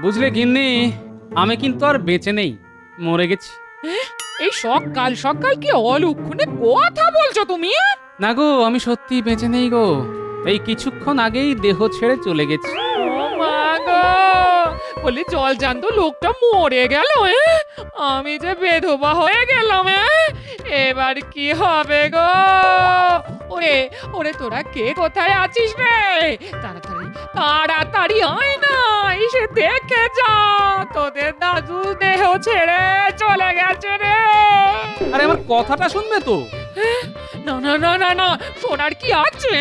বুঝলে গিন্নি, আমি কিন্তু আর বেঁচে নেই, মরে গেছি। এই সকাল সকাল কি অলক্ষণে কথা বলছো তুমি? না গো, আমি সত্যি বেঁচে নেই গো। এই কিছুক্ষণ আগেই দেহ ছেড়ে চলে গেছি। ও মা গো, বলি জল জান্ত লোকটা মরে গেল। আমি যে বেধবা হয়ে গেলাম। এবার কি হবে গো? ওরে ওরে, তোরা কে কোথায় আছিস রে? তাড়াতাড়ি তাড়াতাড়ি আয় না, এসে দেখে যা, তোদের দাদু দেহ ছেড়ে চলে গেছে রে। আরে আমার কথাটা শুনবে তো? না না না না না, শোনার কি আছে?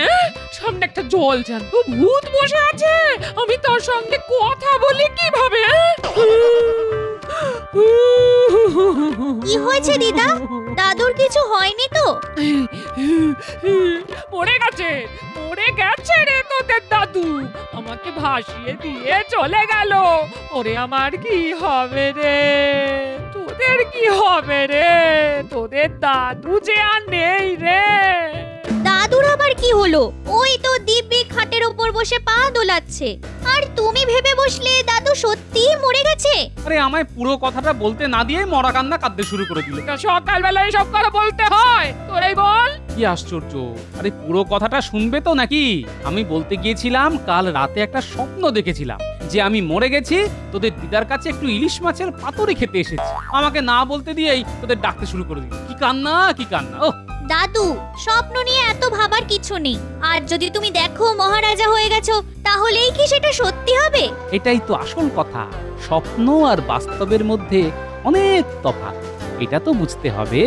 সামনে একটা জল জ্যান্ত ভূত বসে আছে, আমি তার সঙ্গে কথা বলি কিভাবে? কি হয়েছে দিদা? দাদুর কিছু হয়নি তো? মরে গেছে, মরে গেছে রে তোদের দাদু, আমাকে ভাসিয়ে দিয়ে চলে গেল। ওরে আমার কি হবে রে? তোদের কি হবে রে? তোদের দাদু যে আর নেই রে। দাদুর আবার কি হলো? ওই তো দিব্যি খাটের ওপর বসে পা দোলাচ্ছে, আর তুমি ভেবে বসলে দাদু সত্যিই মরে গেছে। আরে আমায় পুরো কথাটা বলতে না দিয়ে মরা কান্না কাঁদতে শুরু করে দিলে। তা সকালবেলা এসব কথা বলতে হয়? তোরাই বল। কি আশ্চর্য! আরে পুরো কথাটা শুনবে তো নাকি? আমি বলতে গিয়েছিলাম, কাল রাতে একটা স্বপ্ন দেখেছিলাম যে আমি মরে গেছি, তোদের দিদার কাছে একটু ইলিশ মাছের পাতুরি খেতে এসেছি। আমাকে না বলতে দিয়েই তোদের ডাকতে শুরু করে দিল। কি কান্না, কি কান্না! ও দাদু, স্বপ্ন নিয়ে এত ভাবার কিছু নেই। আর যদি তুমি দেখো মহারাজা হয়ে গেছো, তাহলেই কি সেটা সত্যি হবে? এটাই তো আসল কথা। স্বপ্ন আর বাস্তবের মধ্যে অনেক তফাৎ, এটা তো বুঝতে হবে।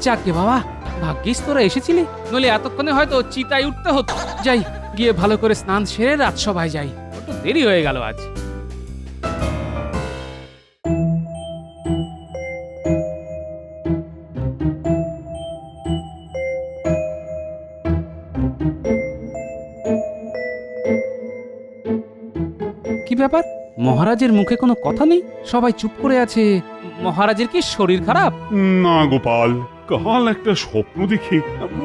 যাকে বাবা, ভাগ্যিস তোরা এসেছিলি, নইলে এতক্ষণে হয়তো চিতায় উঠতে হতো। যাই, গিয়ে ভালো করে স্নান সেরে রাজসভায় যাই, একটু দেরি হয়ে গেল আজ। কি ব্যাপার, মহারাজের মুখে কোনো কথা নেই? সবাই চুপ করে আছে। মহারাজের কি শরীর খারাপ? না গোপাল, কাল একটা স্বপ্ন দেখে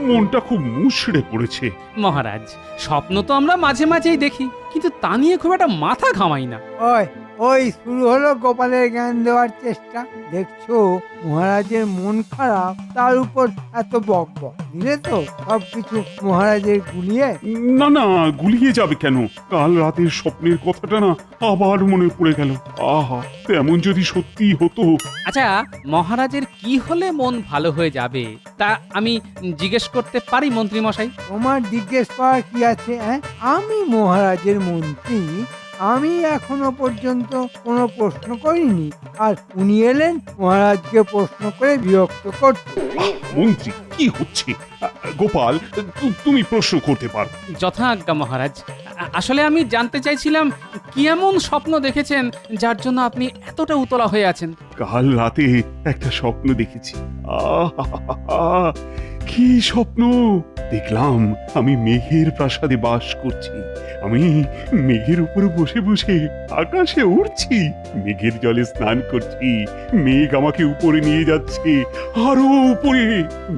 মনটা খুব মুষড়ে পড়েছে। মহারাজ, স্বপ্ন তো আমরা মাঝে মাঝেই দেখি, কিন্তু তা নিয়ে খুব একটা মাথা ঘামাই না। ওই ওই শুরু হলো গোপালের জ্ঞান দেওয়ার চেষ্টা। দেখছো মহারাজের মন খারাপ, তার উপর এত বক বক দিলে তো সবকিছু মহারাজের গুলিয়ে। না না, গুলিয়ে যাবে কেন? কাল রাতের স্বপ্নের কথাটা না আবার মনে পড়ে গেল। আহা, তেমন যদি সত্যি হতো। আচ্ছা, মহারাজের কি হলে মন ভালো হয়ে যাবে, তা আমি জিজ্ঞেস করতে পারি মন্ত্রী মশাই? তোমার জিজ্ঞেস করার কি আছে? আমি মহারাজের মন্ত্রী, আমি এখনো পর্যন্ত কোনো প্রশ্ন করিনি, আর উনি এলেন মহারাজকে প্রশ্ন করে বিরক্ত করতে। মন্ত্রী, কি হচ্ছে? গোপাল, তুমি প্রশ্ন করতে পারো। যথাজ্ঞা মহারাজ। আসলে আমি জানতে চাইছিলাম, কি এমন স্বপ্ন দেখেছেন যার জন্য আপনি এতটা উতলা হয়ে আছেন? কাল রাতে একটা স্বপ্ন দেখেছি। আহা, কি স্বপ্ন দেখলাম! আমি মেঘের প্রাসাদে বাস করছি, আমি মেঘের উপরে বসে বসে আকাশে উড়ছি, মেঘের জলে স্নান করছি, মেঘ আমাকে উপরে নিয়ে যাচ্ছে, আরো উপরে।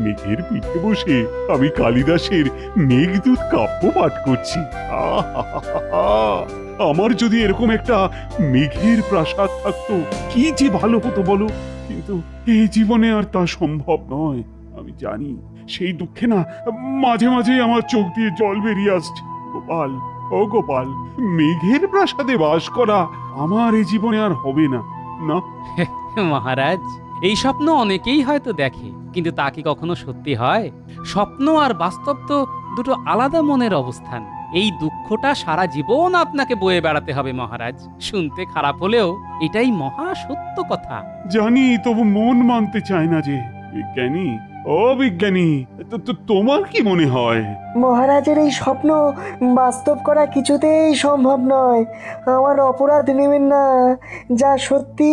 মেঘের পিঠে বসে আমি কালিদাসের মেঘদূত কাব্য পাঠ করছি। আহা, আমার যদি এরকম একটা মেঘের প্রাসাদ থাকতো, কি যে ভালো হতো বলো। কিন্তু এই জীবনে আর তা সম্ভব নয়। আমি জানি, সেই দুঃখে না মাঝে মাঝে আমার চোখ দিয়ে জল বেরিয়ে আসছে। গোপাল, ও গোপাল, মেঘের প্রাসাদে বাস করা আমার এই জীবনে আর হবে না। না মহারাজ, এই স্বপ্ন অনেকেই হয়তো দেখে, কিন্তু তা কি কখনো সত্যি হয়? স্বপ্ন আর বাস্তব তো দুটো আলাদা মনের অবস্থান। এই দুঃখটা সারা জীবন আপনাকে বয়ে বেড়াতে হবে মহারাজ। শুনতে খারাপ হলেও এটাই মহা সত্য কথা। জানি, তবু মন মানতে চায় না যে। বিজ্ঞানী, ও বিজ্ঞানী, তোমার কি মনে হয়? মহারাজের এই স্বপ্ন বাস্তব করা কিছুতেই সম্ভব নয়। আমার অপরাধ নেবেন না, যা সত্যি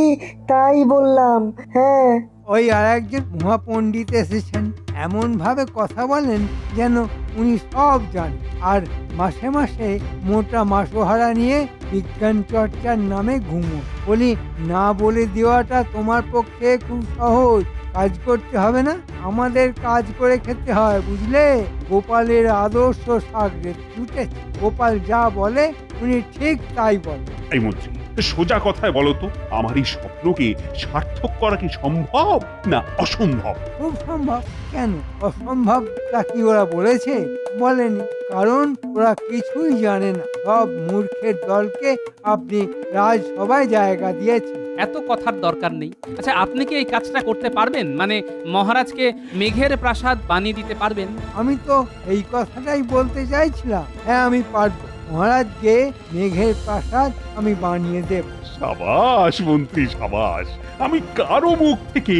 তাই বললাম। হ্যাঁ, ওই আর একজন মহাপণ্ডিত এসেছেন, এমন ভাবে কথা বলেন যেন উনি সব জানেন, আর মাসে মাসে মোটা মাসোহারা নিয়ে বিজ্ঞান চর্চার নামে ঘুমো। বলি, না বলে দেওয়াটা তোমার পক্ষে খুব সহজ। কাজ করতে হবে না, আমাদের কাজ করে খেতে হয়, বুঝলে? গোপালের আদর্শ সাগরে ছুটেছে। গোপাল যা বলে উনি ঠিক তাই বলে। এই মন্ত্রী, সোজা কথায় বলো তো, আমার এই স্বপ্নকে সার্থক করা কি সম্ভব না অসম্ভব? খুব সম্ভব। কেন অসম্ভব? তা কি ওরা বলেছে? বলেনি, কারণ ওরা কিছুই জানে না। সব মূর্খের দলকে আপনি রাজসভায় জায়গা দিয়েছেন। এত কথার দরকার নেই। আচ্ছা, আপনি কি এই কাজটা করতে পারবেন? মানে মহারাজকে মেঘের প্রাসাদ বানিয়ে দিতে পারবেন? আমি তো এই কথাটাই বলতে চাইছিলাম। হ্যাঁ, আমি পারবো। মহারাজকে মেঘের প্রাসাদ আমি বানিয়ে দেব। সাবাস মন্ত্রী, সাবাস। আমি কারো মুখ থেকে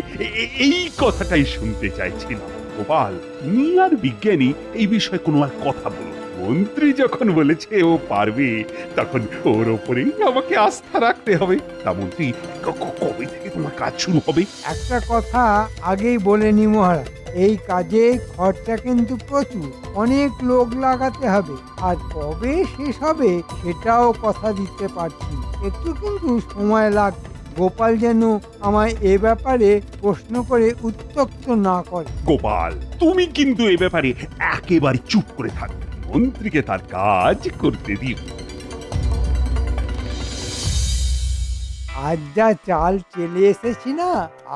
এই কথাটাই শুনতে চাইছিলাম। গোপাল, তুমি আর বিজ্ঞানী এই বিষয়ে কোনো আর কথা বলো। মন্ত্রী যখন বলেছে ও পারবে, তখন ওর ওপরেই আমাকে আস্থা রাখতে হবে। তা মন্ত্রী, কবে থেকে তোমার কাজ শুরু হবে? একটা কথা আগেই বলে নি মহারাজ, এই কাজে খরচা কিন্তু প্রচুর। অনেক লোক লাগাতে হবে, আর কবে শেষ হবে সেটাও কথা দিতে পারছি না। একটু কিন্তু সময় লাগবে। গোপাল যেন আমায় এ ব্যাপারে প্রশ্ন করে উত্ত্যক্ত না করে। গোপাল, তুমি কিন্তু এ ব্যাপারে একেবারে চুপ করে থাকবে। মন্ত্রীকে তার কাজ করতে দিও। আজ যা চাল চেলে এসেছি না,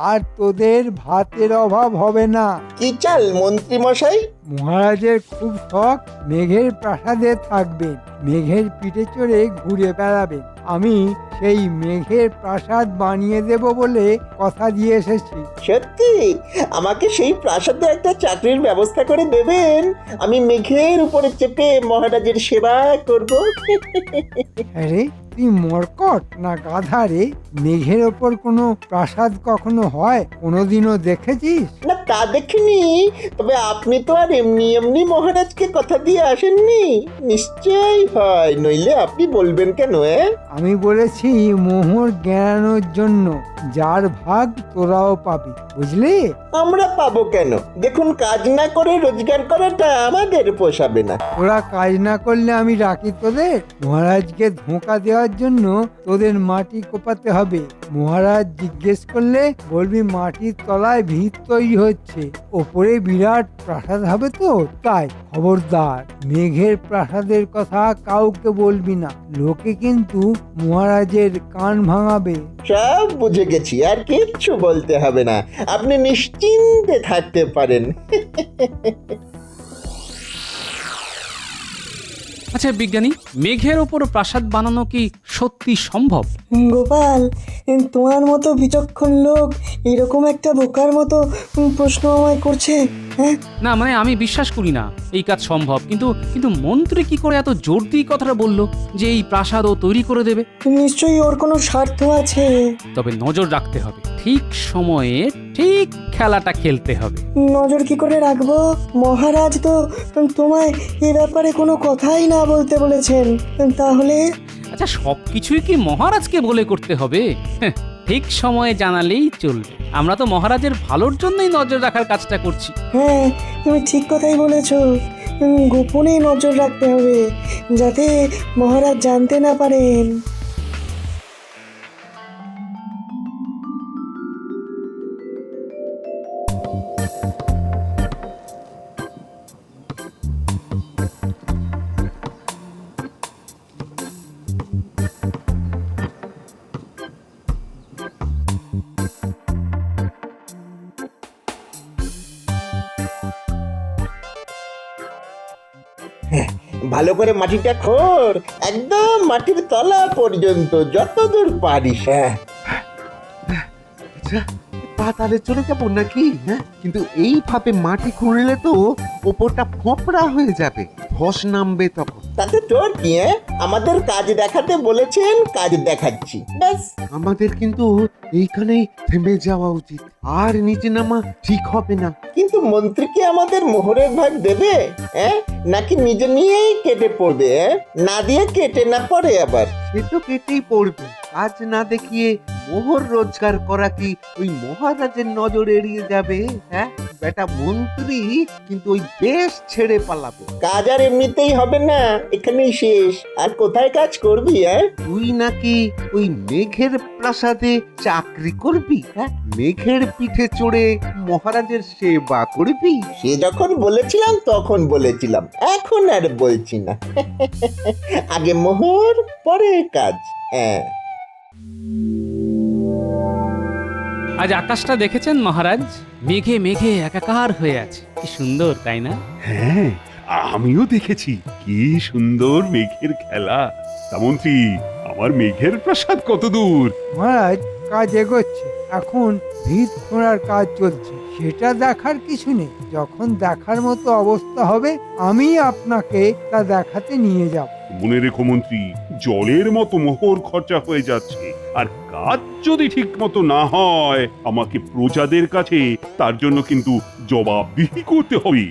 আর তোদের ভাতের অভাব হবে না। কি চাল মন্ত্রী মশাই? মহারাজের খুব শখ মেঘের প্রাসাদে থাকবেন, মেঘের পিঠে চড়ে ঘুরে বেড়াবেন। আমি সেই মেঘের প্রাসাদ বানিয়ে দেব বলে কথা দিয়ে এসেছি। সত্যি আমাকে সেই প্রাসাদে একটা চাকরির ব্যবস্থা করে দেবেন? আমি মেঘের উপরে চেপে মহারাজের সেবা করব। আরে তুই মরকট না গাধা রে? মেঘের ওপর কোনো প্রাসাদ কখনো হয়? কোনোদিনও দেখেছিস? না, তা দেখিনি। তবে আপনি তো আর এমনি এমনি মহারাজকে কথা দিয়ে আসেননি। নিশ্চয়ই হয়, নইলে আপনি বলবেন কেন? আমি বলেছি মোহর গেড়ানোর জন্য। যার ভাগ তোরাও পাবি, বুঝলি? আমরা পাবো কেন? দেখুন, কাজ না করে রোজগার করাটা আমাদের পোষাবে না। ওরা কাজ না করলে আমি রাখি তোদের? মহারাজকে ধোঁকা দেওয়ার জন্য তোদের মাটি কোপাতে হবে। মহারাজ জিজ্ঞেস করলে বলবি মাটির তলায় ভিত তৈরি হচ্ছে, ওপরে বিরাট প্রাসাদ হবে তো তাই। খবরদার, মেঘের প্রাসাদের কথা কাউকে বলবি না, লোকে কিন্তু মহারাজের কান ভাঙাবে। সব বুঝে গেছি, আর কিচ্ছু বলতে হবে না। আপনি নিশ্চিন্তে থাকতে পারেন। আচ্ছা বিজ্ঞানী, মেঘের ওপর প্রাসাদ বানানো কি সত্যি সম্ভব? গোপাল, তোমার মতো বিচক্ষণ লোক এরকম একটা বোকার মতো প্রশ্ন আমায় করছে? হ্যাঁ, না মানে আমি বিশ্বাস করি না এই কাজ সম্ভব, কিন্তু কিন্তু মন্ত্রী কি করে এত জোর দিয়ে কথাটা বললো যে এই প্রাসাদ ও তৈরি করে দেবে? নিশ্চয়ই ওর কোনো স্বার্থ আছে। তবে নজর রাখতে হবে, ঠিক সময়ে ঠিক খেলাটা খেলতে হবে। নজর কি করে রাখবো? মহারাজ তো তোমায় এ ব্যাপারে কোনো কথাই না বলতে বলেছেন। তাহলে আচ্ছা, সবকিছুই কি মহারাজকে বলে করতে হবে? হ্যাঁ, ঠিক সময়ে জানালেই চলবে। আমরা তো মহারাজের ভালোর জন্যই নজর রাখার কাজটা করছি। হ্যাঁ, তুমি ঠিক কথাই বলেছ। গোপনে নজর রাখতে হবে, যাতে মহারাজ জানতে না পারেন। ভালো করে মাটিটা খোঁড়, একদম মাটির তলা পর্যন্ত, যতদূর পারিস। হ্যাঁ, আচ্ছা, পাতালে চলে যাবো নাকি? হ্যাঁ, কিন্তু এইভাবে মাটি খুঁড়লে তো ওপরটা ফোঁপড়া হয়ে যাবে, ধস নামবে তখন। তাতে তোর কি? আমাদের কাজ দেখাতে বলেছেন, কাজ দেখাচ্ছি, ব্যাস। আমাদের কিন্তু এইখানেই থেমে যাওয়া উচিত, আর নিচে নামা ঠিক হবে না। কিন্তু মন্ত্রী কি আমাদের মোহরের ভাগ দেবে? নাকি নিজে নিয়েই কেটে পড়বে? না দিয়ে কেটে না পড়ে আবার। সে তো কেটেই পড়বে। কাজ না দেখিয়ে মোহর রোজগার করা কি ওই মহারাজের নজর এড়িয়ে যাবে? হ্যাঁ, বেটা মন্ত্রী কিন্তু ওই দেশ ছেড়ে পালাবে। কাজ আর এমনিতেই হবে না, এখানেই শেষ। আর কোথায় কাজ করবি? তুই নাকি ওই মেঘের প্রাসাদে চাকরি করবি? হ্যাঁ, মেঘের পিঠে চড়ে মহারাজের সেবা করবি? সে যখন বলেছিলাম তখন বলেছিলাম, এখন আর বলছি না। আগে মোহর, পরে কাজ। হ্যাঁ। আজ আকাশটা দেখেছেন মহারাজ? মেঘে মেঘে একাকার হয়ে আছে, কি সুন্দর তাই না? হ্যাঁ, আমিও দেখেছি কি সুন্দর মেঘের খেলা। তা মন্ত্রী, আমার মেঘের প্রাসাদ কত দূর? মহারাজ, কাজ এগোচ্ছে। এখন ভিত খোঁড়ার কাজ চলছে, সেটা দেখার কিছু নেই। যখন দেখার মতো অবস্থা হবে আমি আপনাকে তা দেখাতে নিয়ে যাব। মনে রেখো মন্ত্রী, জলের মতো মোহর খরচা হয়ে যাচ্ছে, আর কাজ যদি ঠিক মতো না হয় আমাকে প্রজাদের কাছে তার জন্য কিন্তু জবাবদিহি করতে হবে।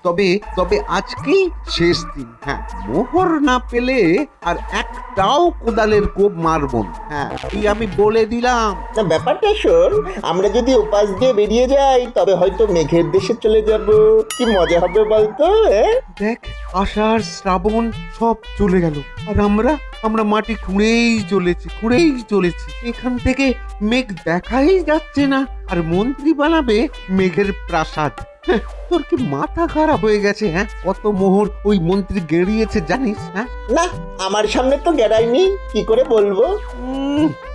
তবে তবে আজকেই শেষ দিন। হ্যাঁ, মোহর না পেলে আর একটাও কোদালের কোপ মারব না। হ্যাঁ, এই আমি বলে দিলাম। না, ব্যাপারটা শোন, আমরা যদি উপাস দিয়ে বেরিয়ে যাই তবে হয়তো মেঘের দেশে চলে যাব। কি মজা হবে বলতো? দেখ, আষাঢ় শ্রাবণ সব চলে গেল, আর আমরা মাটি খুঁড়েই চলেছি। এখান থেকে মেঘ দেখাই যাচ্ছে না, আর মন্ত্রী বানাবে মেঘের প্রাসাদ। হ্যাঁ, তোর কি মাথা খারাপ হয়ে গেছে? হ্যাঁ, কত মোহর ওই মন্ত্রী গেড়িয়েছে জানিস? হ্যাঁ, না, আমার সামনে তো গেড়াইনি, কি করে বলবো?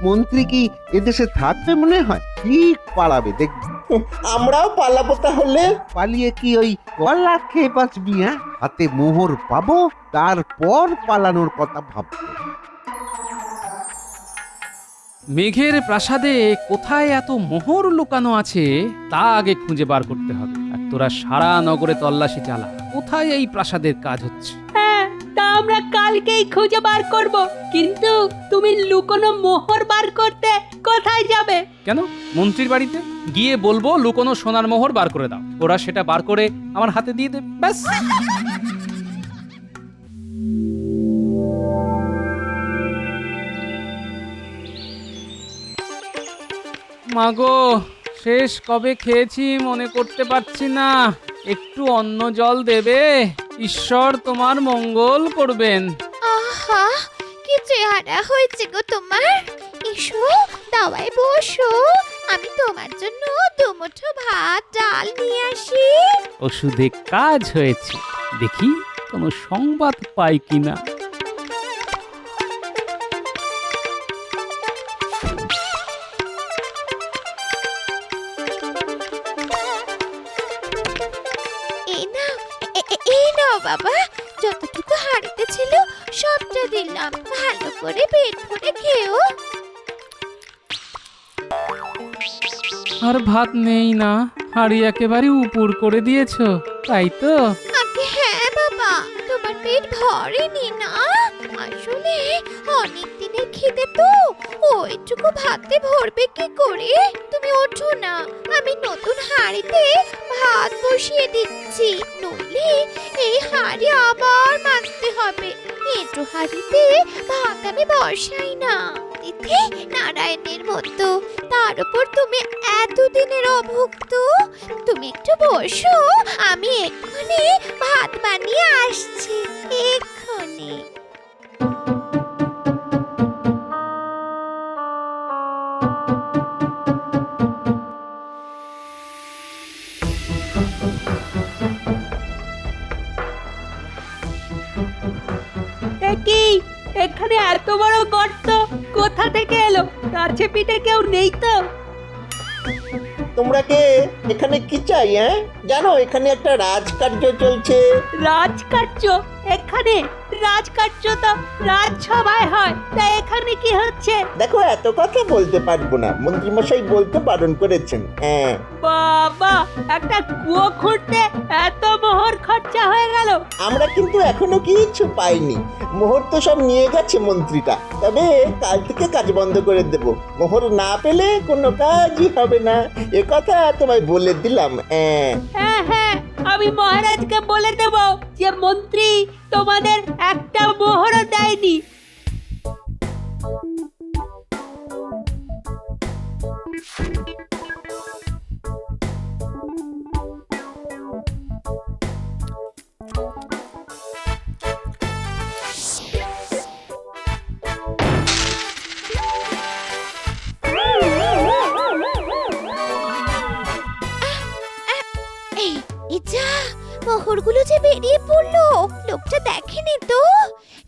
মন্ত্রী কি এদেশে থাকবে মনে হয়? ঠিক পালাবে দেখবি। আমরাও পালাবো তাহলে। পালিয়ে কি ওই গলা খেয়ে বাঁচবি? হ্যাঁ, হাতে মোহর পাবো, তারপর পালানোর কথা ভাববো। মেঘের প্রাসাদে কোথায় এত মোহর লুকানো আছে তা আগে খুঁজে বার করতে হবে। আর তোরা সারা নগরে তল্লাশি চালা, কোথায় এই প্রাসাদের কাজ হচ্ছে। হ্যাঁ, তা আমরা কালকেই খুঁজে বার করব। কিন্তু তুমি লুকোনো মোহর বার করতে কোথায় যাবে? কেন, মন্ত্রীর বাড়িতে গিয়ে বলবো লুকোনো সোনার মোহর বার করে দাও, ওরা সেটা বার করে আমার হাতে দিয়ে দেবে, ব্যাস। মাগো, শেষ কবে খেয়েছি মনে করতে পারছি না, একটু অন্ন জল দেবে? ঈশ্বর তোমার মঙ্গল করবেন। আহা, কি চেহারা হয়েছে গো তোমার! এসো, দাওয়ায় বসো, আমি তোমার জন্য দুমুঠো ভাত ডাল নিয়ে আসি। ওষুধে কাজ হয়েছে, দেখি কোনো সংবাদ পাই কিনা। এই নাও বাবা, যতটুকু হাড়িতে ছিল সবটা দিলাম, ভালো করে পেট ভরে খেও। আর ভাত নেই না, হাড়ি একেবারে উপুর করে দিয়েছো, তাই তো? আগে হ্যাঁ বাবা, তোমার পেট ভরেনি না? আসলে অনেক দিনের খিদে তো, ওইটুকু ভাতে ভরবে কি করে? তুমি ওঠো না, আমি নতুন হাঁড়িতে ভাত বসিয়ে দিচ্ছি, নইলে এই হাঁড়ি আবার মাজতে হবে। এঁটো হাঁড়িতে ভাত আমি বসাই না, তিথি নারায়ণের মতো, তার উপর তুমি এতদিনের অভুক্ত। তুমি একটু বসো, আমি এক্ষুনি ভাত বানিয়ে আসছি, এক্ষুনি। কি এখানে এত বড় গর্ত কোথা থেকে এলো? কাছে পিঠে কেউ নেই তো? তোমরা কে? এখানে কি চাই? জানো এখানে একটা রাজকার্য চলছে। রাজকার্য? এখানে রাজকার্য তো রাজসভায় হয়, তা এখানে কি হচ্ছে? দেখো, এত কথা বলতে পারবো না, মন্ত্রীমশাই বলতে বারণ করেছেন। বাবা, একটা কুয়ো খুঁড়তে এত মোহর খরচা হয়ে গেল? আমরা কিন্তু এখনো কিছু পাইনি, মোহর তো সব নিয়ে গেছে মন্ত্রীটা। তবে কাল থেকে কাজ বন্ধ করে দেব, মোহর না পেলে কোনো কাজই হবে না, এ কথা তোমায় বলে দিলাম। হ্যাঁ হ্যাঁ, আমি মহারাজকে বলে দেব যে মন্ত্রী তোমাদের একটা মোহরও দেয়নি। মোহরগুলো যে বেরিয়ে পড়লো, লোকটা দেখে দেখিনি তো,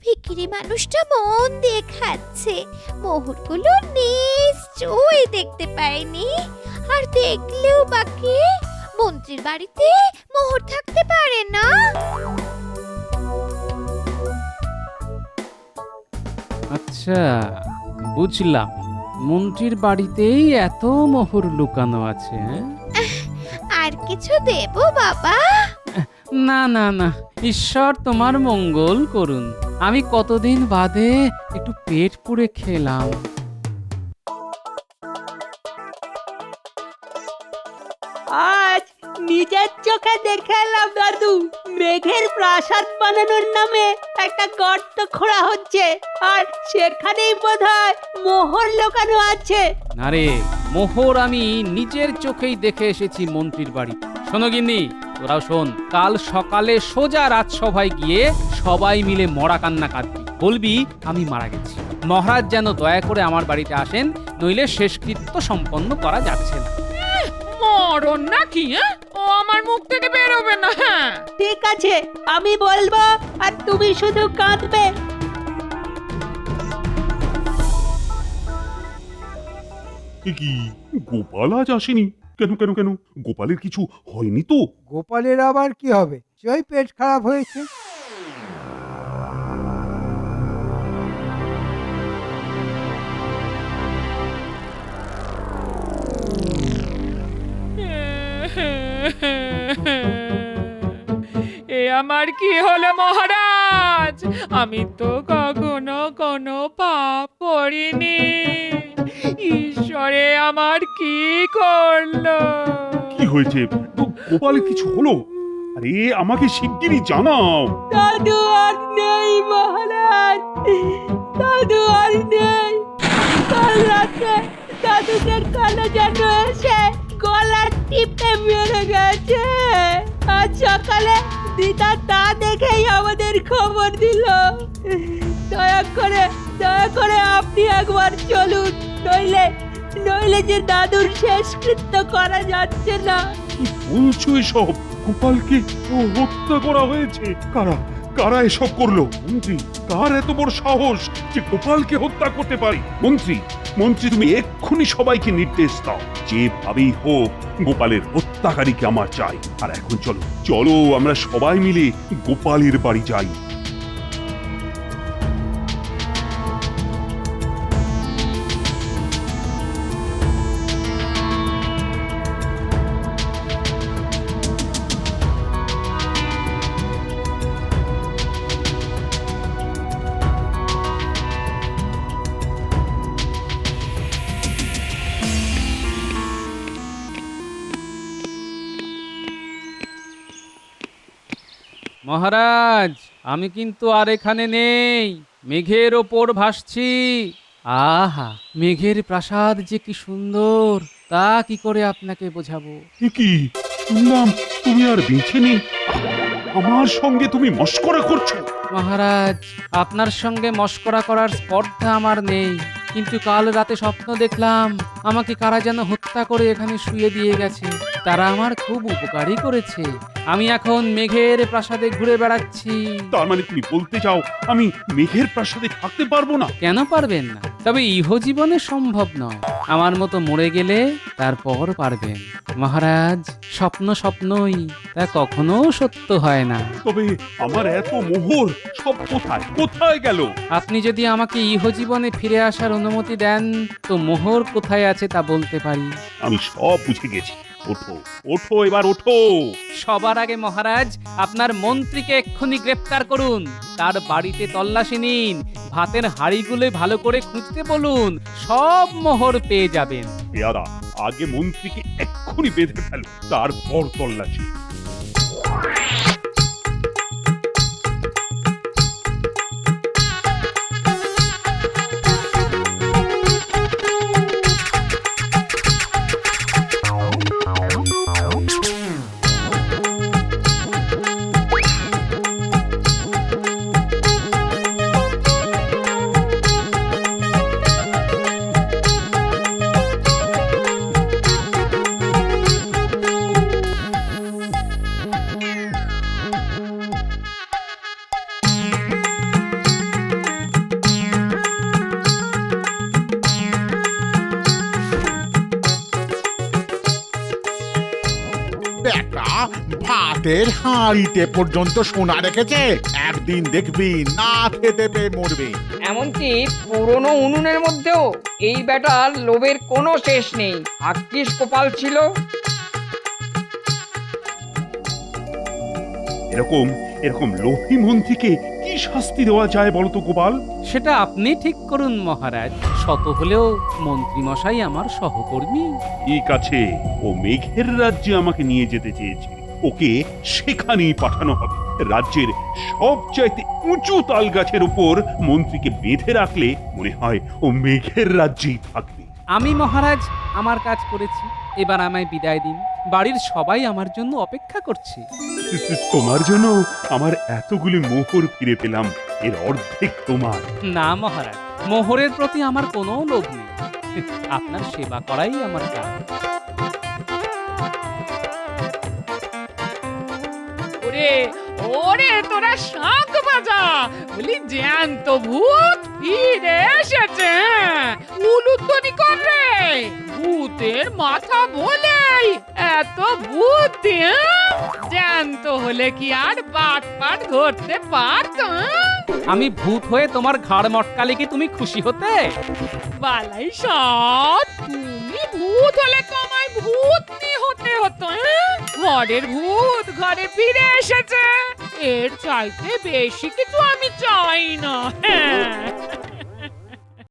ভিখিরি মানুষটা মন দিয়ে খাচ্ছে, মোহরগুলো নিশ্চয়ই দেখতে পায়নি। আর দেখলেও বাকি মন্ত্রীর বাড়িতে মোহর থাকতে পারে না। আচ্ছা, বুঝলাম। মন্ত্রীর বাড়িতেই এত মোহর লুকানো আছে, হ্যাঁ? আর কিছু দেব বাবা? না না না, ঈশ্বর তোমার মঙ্গল করুন। আমি কতদিন বাদে একটু পেট পুড়ে খেলাম। আজ নিজের চোখে দেখে এলাম দাদু, মেঘের প্রাসাদ বানানোর নামে একটা গর্ত খোঁড়া হচ্ছে, আর সেখানেই বোধহয় মোহর লুকানো আছে। আরে, মোহর আমি নিজের চোখেই দেখে এসেছি মন্ত্রীর বাড়ি। শোনো গিন্নি, তোরাও শোন, কাল সকালে সোজা রাজসভায় গিয়ে সবাই মিলে মরা কান্না কাঁদবি, বলবি আমি মারা গেছি। মহারাজ যেন দয়া করে আমার বাড়িতে আসেন, নইলে শেষকৃত্য সম্পন্ন করা যাচ্ছে না। মরণ নাকি? ও আমার মুখ থেকে বেরোবে না। হ্যাঁ, ঠিক আছে, আমি বলবো আর তুমি শুধু কাঁদবে। এ কি, গোপাল আজ আসেনি? কেন কেন কেন, গোপালের কিছু হয়নি তো? গোপালের আবার কি হবে? জয় পেট খারাপ হয়েছে। এ আমার কি হলো মহারাজ? আমি তো কখনো কোনো পাপ করিনি। ঈশ্বরে আমার কি করলো? কি হয়েছে? গোপালের কিছু হলো? আরে আমাকে শিগগিরই জানাও। দাদু আর নেই মহারাজ, দাদু আর নেই। কাল রাতে দাদুকে কালো যেন এসে গলা টিপে মেরে গেছে। আজ সকালে দিদা তা দেখেই আমাদের খবর দিল। দয়া করে আপনি একবার চলুন, নইলে নইলে যে দাদুর শেষকৃত্য করা যাচ্ছে না। কি বলছো এসব? গোপালকে হত্যা করা হয়েছে? কারা কারা এসব করলো? মন্ত্রী, কার এত বড় সাহস যে গোপালকে হত্যা করতে পারে? মন্ত্রী, তুমি এক্ষুনি সবাইকে নির্দেশ দাও, যেভাবেই হোক গোপালের হত্যাকারীকে আমার চাই। আর এখন চলো আমরা সবাই মিলে গোপালের বাড়ি যাই। মহারাজ, আমি কিন্তু আর এখানে নেই, মেঘের ওপর ভাসছি। আহা, মেঘের প্রাসাদ যে কি সুন্দর, তা কি করে আপনাকে বোঝাবো। এ কি শুনলাম, তুমি আর বেঁচে নেই? আমার সঙ্গে তুমি মস্করা করছো? মহারাজ, আপনার সঙ্গে মস্করা করার স্পর্ধা আমার নেই, কিন্তু কাল রাতে স্বপ্ন দেখলাম আমাকে কারা যেন হত্যা করে এখানে শুয়ে দিয়ে গেছে। তারা আমার খুব উপকারই করেছে। আমি এখন মেঘের প্রাসাদে ঘুরে বেড়াচ্ছি। তার মানে তুমি বলতে চাও আমি মেঘের প্রাসাদে থাকতে পারবো না? কেন পারবেন না? তবে ইহজীবনে সম্ভব নয়। আমার মতো মরে গেলে তারপর পারবেন। মহারাজ, স্বপ্ন স্বপ্নই, তা কখনো সত্য হয় না। তবে আমার এত মোহর সব কোথায় গেল? আপনি যদি আমাকে ইহজীবনে ফিরে আসার অনুমতি দেন, তো মোহর কোথায় আছে তা বলতে পারি। আমি সব বুঝে গেছি। ওঠো এবার ওঠো। সবার আগে মহারাজ, আপনার মন্ত্রীকে এক্ষুনি গ্রেফতার করুন, তার বাড়িতে তল্লাশি নিন, ভাতের হাঁড়িগুলো ভালো করে খুঁজতে বলুন, সব মোহর পেয়ে যাবেন। পেয়ারা, আগে মন্ত্রীকে এক্ষুনি বেঁধে ফেলো, তারপর তল্লাশি। ভাতের হাঁড়িতে পর্যন্ত সোনা রেখেছে, একদিন দেখবি না খেতে পেয়ে মরবে। এমনকি পুরনো উনুনের মধ্যেও এই বেটার লোভের কোনো শেষ নেই। ভাগ্যিস কপাল ছিল। এরকম এরকম লোভী মন্ত্রীকে কি শাস্তি দেওয়া যায় বলতো গোপাল? সেটা আপনি ঠিক করুন মহারাজ। শত হলেও মন্ত্রীমশাই আমার সহকর্মী। ঠিক আছে, ও মেঘের রাজ্যে আমাকে নিয়ে যেতে চেয়েছে, ওকে সেখানেই পাঠানো হবে। রাজ্যের সবচাইতে উঁচু তাল গাছের উপর মন্ত্রীকে বেঁধে রাখলে মনে হয় ও মেঘের রাজ্যেই থাকবে। আমি মহারাজ আমার কাজ করেছি, এবার আমায় বিদায় দিন। বাড়ির সবাই আমার জন্য অপেক্ষা করছে। তোমার জন্য আমার এতগুলি মোহর ফিরে পেলাম, এর অর্ধেক তোমার। না মহারাজ, মোহরের প্রতি আমার কোনো লোভ নেই। আপনার সেবা করাই আমার কাজ। ওরে ওরে তোরা শাঁখ বাজা, বলি জ্যান্ত ভূত ফিরে এসেছে। উলুধ্বনি কর রে, ভূতের মাথা বলেই এত বুদ্ধি। জ্যান্ত হলে কি আর বাট পাট ধরতে পারত? আমি ভূত হয়ে তোমার ঘাড় মটকালে কি তুমি খুশি হতে? বালাই সৎ, তুমি ভূত হলে তো আমায় ভূতনি হতে হতো। ঘরের ভূত ঘরে ফিরে এসেছে, এর চাইতে বেশি কিছু আমি চাই না।